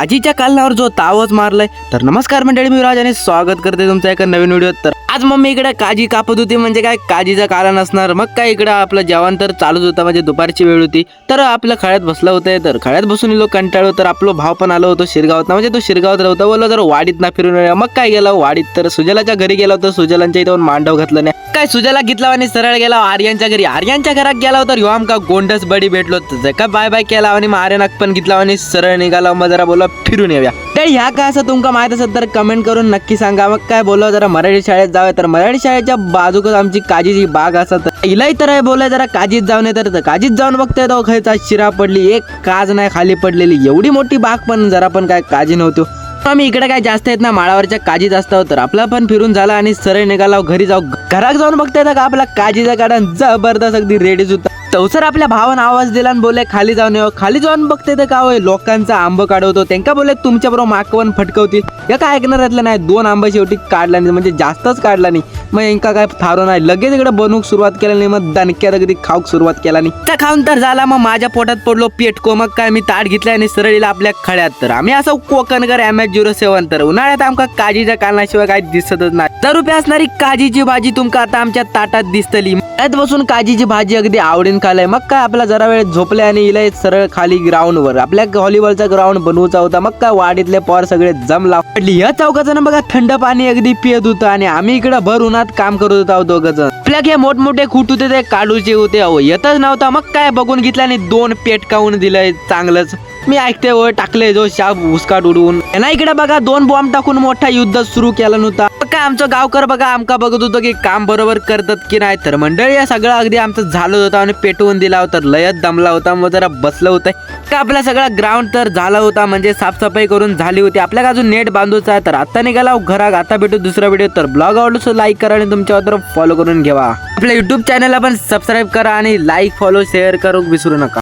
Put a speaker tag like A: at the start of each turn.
A: काजीच्या कालनावर जो तावच मारलाय. तर नमस्कार मंडळी, मी राज आणि स्वागत करते तुमचं एका नवीन व्हिडिओत. तर आज मम्मी इकडे काजी कापत होती. म्हणजे काय काजीचा कालन असणार. मग काय इकडे आपलं जेवण तर चालूच होता. म्हणजे दुपारची वेळ होती. तर आपलं खळ्यात बसलं होतं. तर खळ्यात बसून लोक कंटाळलो. तर आपलं भाव पण आलो होतो शिरगावात. म्हणजे तो शिरगावात राहतो. बोललो जर वाडीत ना फिरून येऊया. मग काय गेला वाडीत. तर सुजलाच्या घरी गेला होता. सुजलांच्या इथं मांडव घातलं नाही. काय सुजला घेतला आणि सरळ गेला आर्यांच्या घरी. आर्यांच्या घरात गेला होता. ह्यो आमका गोंडस बडी भेटलो. का बाय बाय केला आणि आर्यनाक पण घेतला आणि सरळ निघाला. मग जरा बोला फिरून येऊया. तर ह्या काय असं तुमका माहित असेल तर कमेंट करून नक्की सांगा. मग काय बोललो जरा मराठी शाळेत जाऊया. तर मराठी शाळेच्या बाजूकच आमची काजीची बाग असत. हिलाही तर बोलाय जरा काजीत जाऊन येतात. तर काजीत जाऊन बघताय तो खायचा शिरा पडली. एक काज नाही खाली पडलेली. एवढी मोठी बाग पण जरा पण काय काजी नव्हतो. आम्ही इकडे काय जास्त येत ना माळावरच्या काजीत असतो. तर आपला पण फिरून झाला आणि सरळ निघाला घरी जाऊ. घरात जाऊन बघताय का आपला काजीचा गाडन जबरदस्त अगदी रेडीच होता. तवसर आपल्या भावानं आवाज दिला आणि बोलले खाली जाऊन येऊ. खाली जाऊन बघते तर का होय लोकांचा आंब काढवतो. त्यांना बोलले तुमच्या बरोबर माकवण फटकवतील. या काय ऐकणार यातलं नाही. 2 आंबा शेवटी काढला नाही. म्हणजे जास्तच काढला नाही. मग यांका काय थारो नाही. लगेच इकडे बनवूक सुरुवात केली नाही. मग दणक्यात अगदी खाऊक सुरुवात केला नाही. त्या खाऊन तर झाला. मग माझ्या पोटात पडलो पेटको. मग काय मी ताट घेतला आणि सरळीला आपल्या खळ्यात. तर आम्ही असं कोकणकर MS07. तर उन्हाळ्यात आमका काजीच्या कालनाशिवाय काय दिसतच नाही. 10 रुपये असणारी काजीची भाजी तुमका आता आमच्या ताटात दिसतली. त्यात बसून काजीची भाजी अगदी आवडीन खाल्लाय. मग काय आपला जरा वेळ झोपले आणि इलाय सरळ खाली ग्राउंडवर. आपल्या व्हॉलीबॉलचा ग्राउंड बनवूचा होता. मग काय वाडीतले पोर सगळे जमला पडली. या चौकाचं ना बघा थंड पाणी अगदी पियत होतं आणि आम्ही इकडे भर उन्हात काम करत होतो दोघं जण. आपल्या हे मोठमोठे खूट होते ते काढूचे होते. अहो येतच नव्हता. मग काय बघून घेतला आणि 2 पेटकावून दिलंय चांगलंच. मी ऐकते वर टाकले जो शाप उस्काट उडवून. यांना इकडे बघा 2 बॉम्ब टाकून मोठा युद्ध सुरू केला नव्हता. काय आमचं गावकर बघा आमका बघत होतो की काम बरोबर करतात की नाही. तर मंडळी या सगळं अगदी आमचं झालं होतं आणि पेटवून दिला होता. लयत दमला होता. मग जरा बसलं होतं का आपला सगळा ग्राउंड तर झाला होता. म्हणजे साफसफाई करून झाली होती. आपल्याला अजून नेट बांधूचा आहे. तर आता निघाला घरात. आता भेटू दुसरा व्हिडिओ. तर ब्लॉग आवडलो लाईक करा आणि तुमच्यावर फॉलो करून घ्या. आपल्या युट्यूब चॅनलला पण सबस्क्राईब करा आणि लाईक फॉलो शेअर करू विसरू नका.